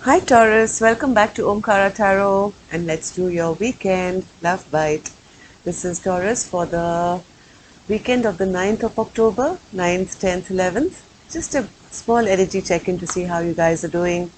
Hi Taurus, welcome back to Omkara Tarot and let's do your weekend love bite. This is Taurus for the weekend of the 9th of October, 9th, 10th, 11th. Just a small energy check-in to see how you guys are doing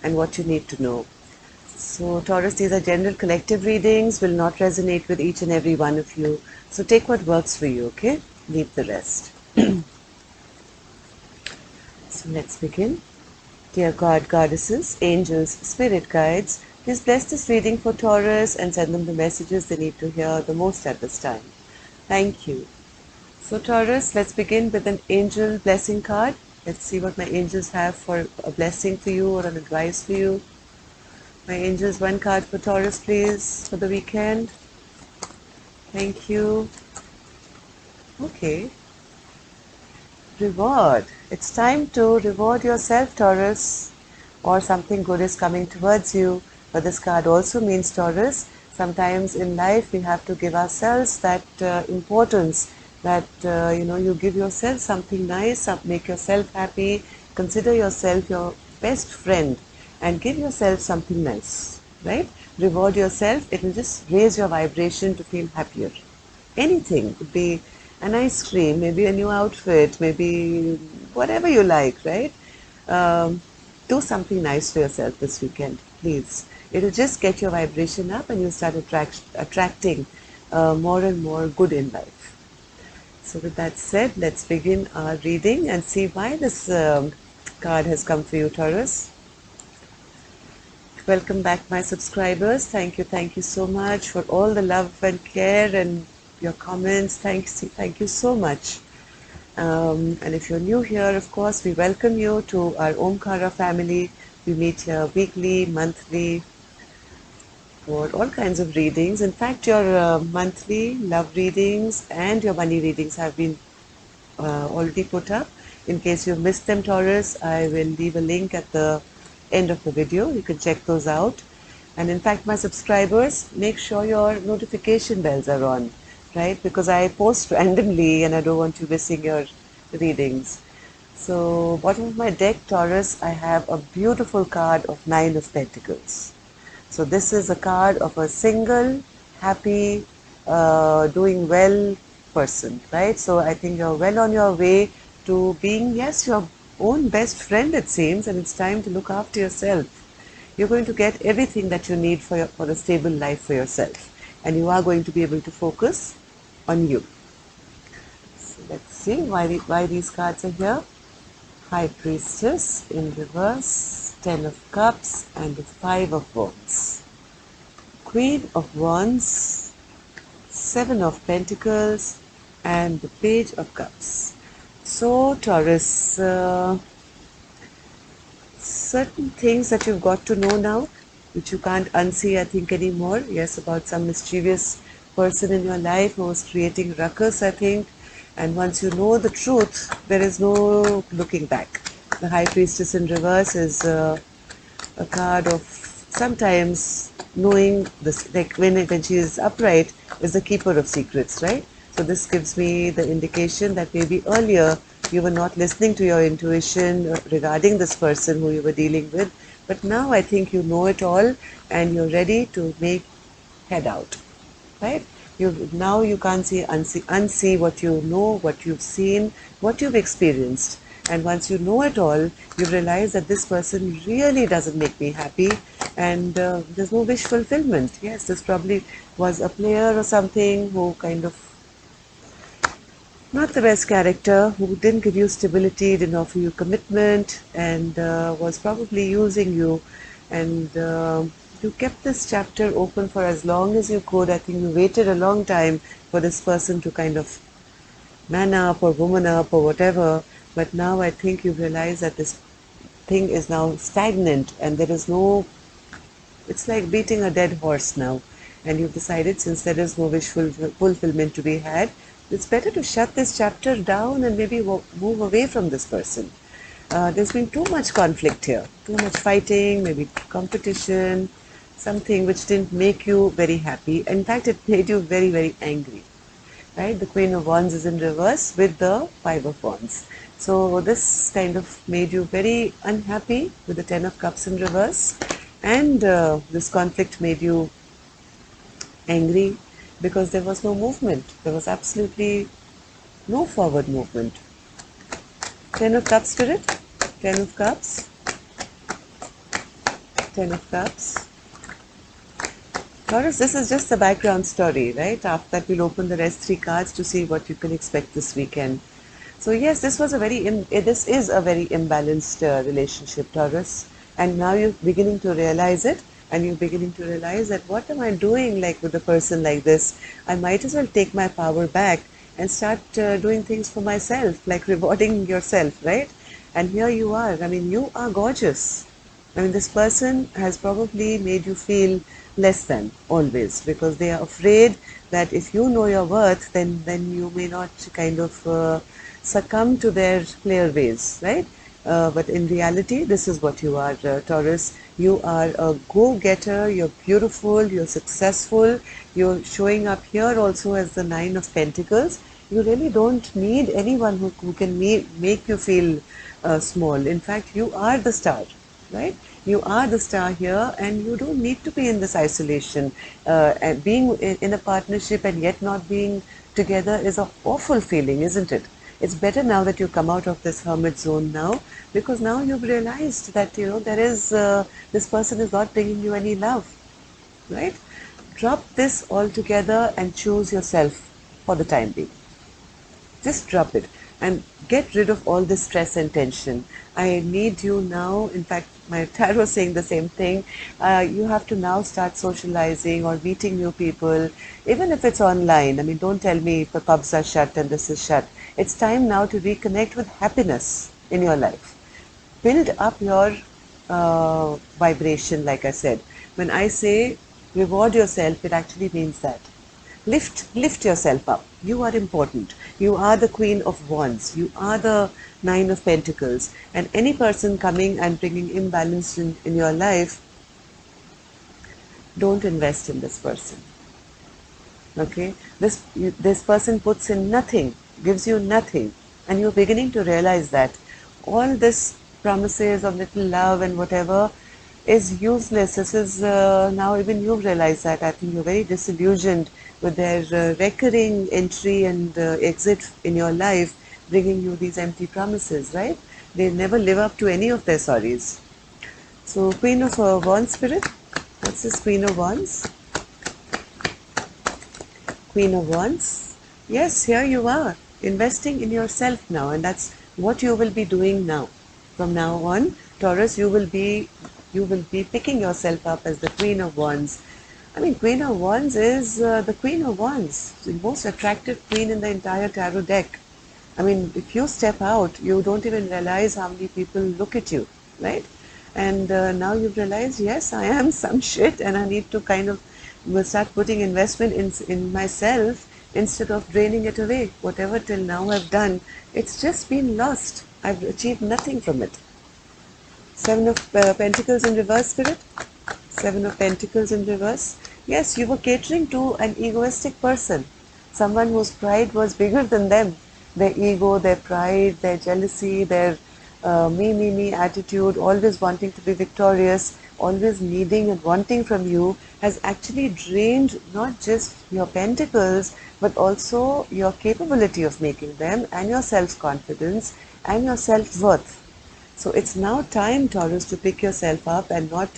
and what you need to know. So Taurus, these are general collective readings, will not resonate with each and every one of you. So take what works for you, okay? Leave the rest. So let's begin. Dear God, goddesses, angels, spirit guides, please bless this reading for Taurus and send them the messages they need to hear the most at this time. Thank you. So Taurus, let's begin with an angel blessing card. Let's see what my angels have for a blessing for you or an advice for you. My angels, one card for Taurus, please, for the weekend. Thank you. Okay. Reward. It's time to reward yourself, Taurus, or something good is coming towards you. But this card also means, Taurus, sometimes in life we have to give ourselves that importance that, you give yourself something nice, make yourself happy, consider yourself your best friend and give yourself something nice, right? Reward yourself. It will just raise your vibration to feel happier. Anything could be an ice cream, maybe a new outfit, maybe whatever you like, right? Um, do something nice for yourself this weekend, please. It will just get your vibration up and you start attracting more and more good in life. So with that said, let's begin our reading and see why this card has come for you, Taurus. Welcome back, my subscribers. Thank you so much for all the love and care and your comments. Thank you so much. And if you're new here, of course, we welcome you to our Omkara family. We meet here weekly, monthly, for all kinds of readings. In fact, your monthly love readings and your money readings have been already put up. In case you missed them, Taurus, I will leave a link at the end of the video. You can check those out. And in fact, my subscribers, make sure your notification bells are on, right? Because I post randomly and I don't want you missing your readings. So bottom of my deck, Taurus, I have a beautiful card of Nine of Pentacles. So this is a card of a single, happy, doing well person, right? So I think you're well on your way to being, yes, your own best friend, it seems, and it's time to look after yourself. You're going to get everything that you need for a stable life for yourself, and you are going to be able to focus on you. So let's see why these cards are here. High Priestess in reverse, Ten of Cups, and the Five of Wands. Queen of Wands, Seven of Pentacles, and the Page of Cups. So Taurus, certain things that you've got to know now, which you can't unsee, I think, anymore. Yes, about some mischievous person in your life who was creating ruckus, I think. And once you know the truth, there is no looking back. The High Priestess in reverse is a card of sometimes knowing this, like when she is upright, is the keeper of secrets, right? So this gives me the indication that maybe earlier you were not listening to your intuition regarding this person who you were dealing with, but now I think you know it all and you're ready to make head out, right? Now you can't unsee what you know, what you've seen, what you've experienced. And once you know it all, you realize that this person really doesn't make me happy and there's no wish fulfillment. Yes, this probably was a player or something who kind of not the best character, who didn't give you stability, didn't offer you commitment, and was probably using you. And you kept this chapter open for as long as you could. I think you waited a long time for this person to kind of man up or woman up or whatever. But now I think you realize that this thing is now stagnant and there is no, it's like beating a dead horse now. And you've decided, since there is no wish fulfillment to be had, it's better to shut this chapter down and maybe move away from this person. There's been too much conflict here, too much fighting, maybe competition, something which didn't make you very happy. In fact, it made you very, very angry. right? The Queen of Wands is in reverse with the Five of Wands. So this kind of made you very unhappy with the Ten of Cups in reverse, and this conflict made you angry because there was no movement. There was absolutely no forward movement. Ten of Cups, Spirit. Ten of Cups. Ten of Cups. Taurus, this is just the background story, right? After that, we'll open the rest three cards to see what you can expect this weekend. So yes, this is a very imbalanced relationship, Taurus, and now you're beginning to realize it, and you're beginning to realize that what am I doing like with a person like this? I might as well take my power back and start doing things for myself, like rewarding yourself, right? And here you are. I mean, you are gorgeous. I mean, this person has probably made you feel less than always, because they are afraid that if you know your worth, then you may not kind of succumb to their clear ways, right? But in reality, this is what you are, Taurus. You are a go-getter, you're beautiful, you're successful, you're showing up here also as the Nine of Pentacles. You really don't need anyone who can make you feel small. In fact, you are the star, right? You are the star here, and you don't need to be in this isolation. And being in a partnership and yet not being together is an awful feeling, isn't it? It's better now that you come out of this hermit zone now, because now you've realized that, you know, there is, this person is not bringing you any love, right? Drop this altogether and choose yourself for the time being. Just drop it and get rid of all this stress and tension. I need you now. In fact, my tarot is saying the same thing. You have to now start socializing or meeting new people, even if it's online. I mean, don't tell me the pubs are shut and this is shut. It's time now to reconnect with happiness in your life. Build up your vibration, like I said. When I say reward yourself, it actually means that. Lift yourself up. You are important. You are the Queen of Wands. You are the Nine of Pentacles. And any person coming and bringing imbalance in your life, don't invest in this person. Okay? This person puts in nothing, gives you nothing. And you're beginning to realize that all this promises of little love and whatever is useless. This is now even you've realized that. I think you're very disillusioned with their recurring entry and exit in your life, bringing you these empty promises, right? They never live up to any of their sorries. So Queen of Wands, Spirit. What's this Queen of Wands? Queen of Wands. Yes, here you are, investing in yourself now, and that's what you will be doing now. From now on, Taurus, you will be picking yourself up as the Queen of Wands. I mean, Queen of Wands is the Queen of Wands, the most attractive queen in the entire tarot deck. I mean, if you step out, you don't even realize how many people look at you, right? And now you've realized, yes, I am some shit, and I need to kind of start putting investment in myself instead of draining it away. Whatever till now I've done, it's just been lost. I've achieved nothing from it. Seven of Pentacles in reverse, Spirit. Seven of Pentacles in reverse. Yes, you were catering to an egoistic person, someone whose pride was bigger than them. Their ego, their pride, their jealousy, their me attitude, always wanting to be victorious, always needing and wanting from you, has actually drained not just your pentacles, but also your capability of making them, and your self-confidence and your self-worth. So it's now time, Taurus, to pick yourself up and not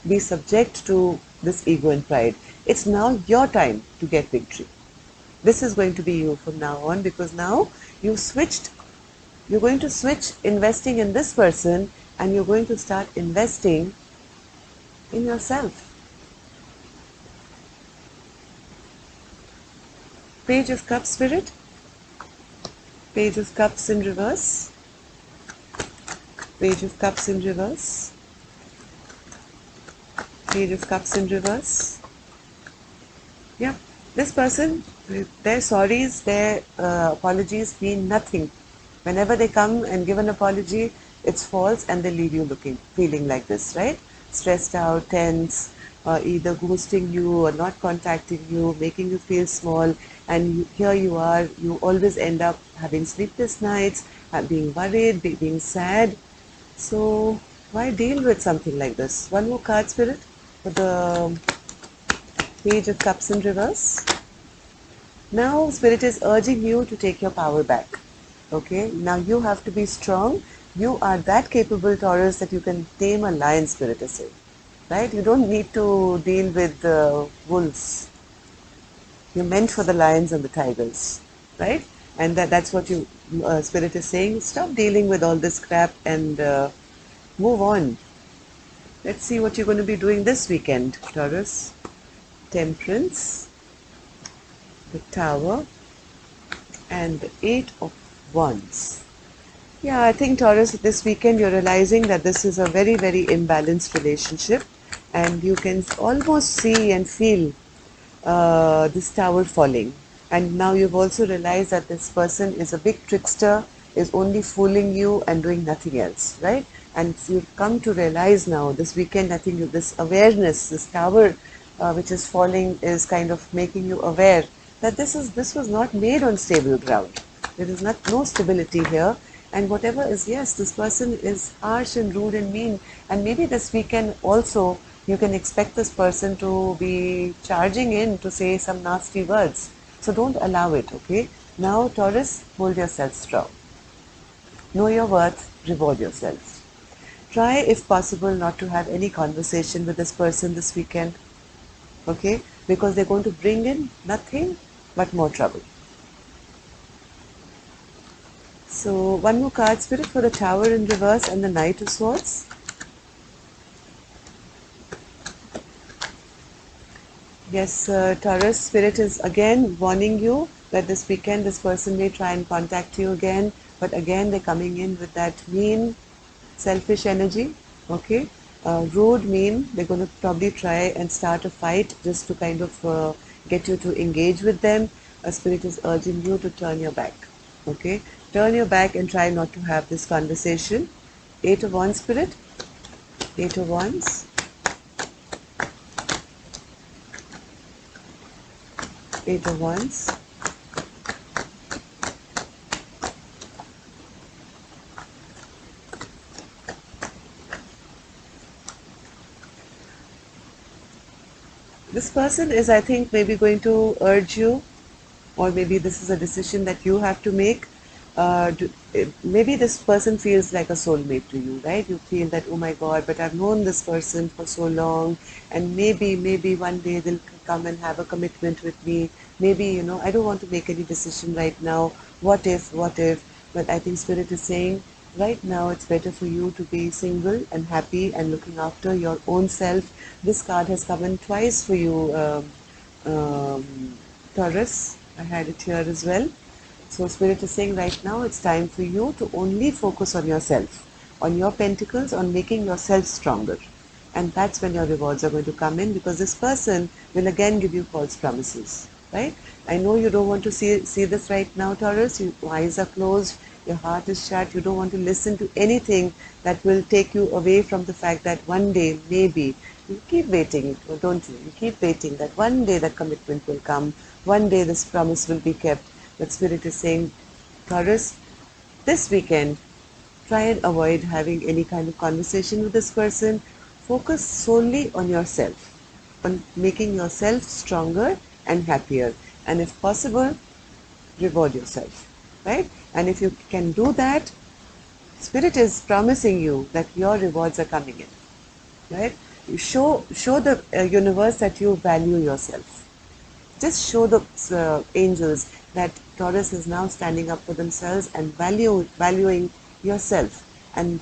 be subject to this ego and pride. It's now your time to get victory. This is going to be you from now on, because now you've switched. You're going to switch investing in this person, and you're going to start investing in yourself. Page of Cups, Spirit. Page of Cups in reverse. Page of Cups in reverse. Page of Cups in reverse. Yeah, this person, their sorries, their apologies mean nothing. Whenever they come and give an apology, it's false, and they leave you feeling like this, right? Stressed out, tense, either ghosting you or not contacting you, making you feel small. and here you are, you always end up having sleepless nights, being worried, being sad. So why deal with something like this? One more card, Spirit, for the Page of Cups in reverse. Now Spirit is urging you to take your power back. Okay, now you have to be strong. You are that capable, Taurus, that you can tame a lion, Spirit is saying. Right? You don't need to deal with wolves. You're meant for the lions and the tigers. Right? And that's what you Spirit is saying. Stop dealing with all this crap and move on. Let's see what you're going to be doing this weekend, Taurus. Temperance, the Tower, and the Eight of Wands. Yeah, I think, Taurus, this weekend you're realizing that this is a very, very imbalanced relationship, and you can almost see and feel this tower falling. And now you've also realized that this person is a big trickster, is only fooling you and doing nothing else, right? And you've come to realize now this weekend, I think this awareness, this tower which is falling, is kind of making you aware that this was not made on stable ground. There is no stability here. And whatever is, yes, this person is harsh and rude and mean. And maybe this weekend also you can expect this person to be charging in to say some nasty words. So don't allow it, okay? Now, Taurus, hold yourself strong. Know your worth, reward yourself. Try, if possible, not to have any conversation with this person this weekend, okay? Because they're going to bring in nothing but more trouble. So one more card, Spirit, for the Tower in reverse and the Knight of Swords. Yes, Taurus, Spirit is again warning you that this weekend this person may try and contact you again, but again they're coming in with that mean, selfish energy, okay? Rude, mean, they're going to probably try and start a fight just to kind of get you to engage with them. Spirit is urging you to turn your back, okay? Turn your back and try not to have this conversation. Eight of Wands, Spirit. Eight of Wands. Eight of Wands. This person is, I think, maybe going to urge you, or maybe this is a decision that you have to make. Maybe this person feels like a soulmate to you, right? You feel that, oh my God, but I've known this person for so long, and maybe one day they'll come and have a commitment with me. Maybe, I don't want to make any decision right now. What if? But I think Spirit is saying, right now it's better for you to be single and happy and looking after your own self. This card has come in twice for you, Taurus. I had it here as well. So Spirit is saying right now it's time for you to only focus on yourself, on your pentacles, on making yourself stronger. And that's when your rewards are going to come in, because this person will again give you false promises, right? I know you don't want to see this right now, Taurus. Your eyes are closed, your heart is shut. You don't want to listen to anything that will take you away from the fact that one day, maybe, you keep waiting, don't you? You keep waiting that one day that commitment will come, one day this promise will be kept. But Spirit is saying, Taurus, this weekend, try and avoid having any kind of conversation with this person. Focus solely on yourself, on making yourself stronger and happier. And if possible, reward yourself, right? And if you can do that, Spirit is promising you that your rewards are coming in, right? You show the universe that you value yourself. Just show the angels that Taurus is now standing up for themselves and valuing yourself. And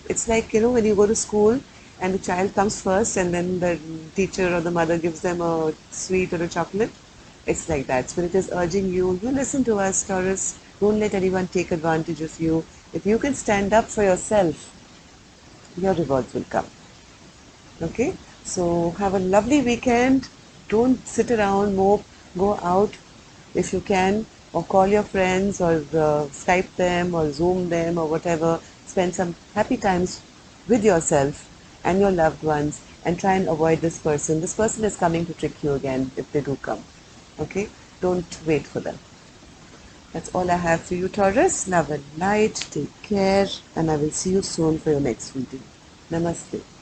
it's like, when you go to school and the child comes first and then the teacher or the mother gives them a sweet or a chocolate. It's like that. Spirit is urging you, you listen to us, Taurus. Don't let anyone take advantage of you. If you can stand up for yourself, your rewards will come. Okay? So have a lovely weekend. Don't sit around, mope. Go out if you can, or call your friends, or Skype them, or Zoom them, or whatever. Spend some happy times with yourself and your loved ones, and try and avoid this person. This person is coming to trick you again if they do come. Okay? Don't wait for them. That's all I have for you, Taurus. Love and light. Take care. And I will see you soon for your next video. Namaste.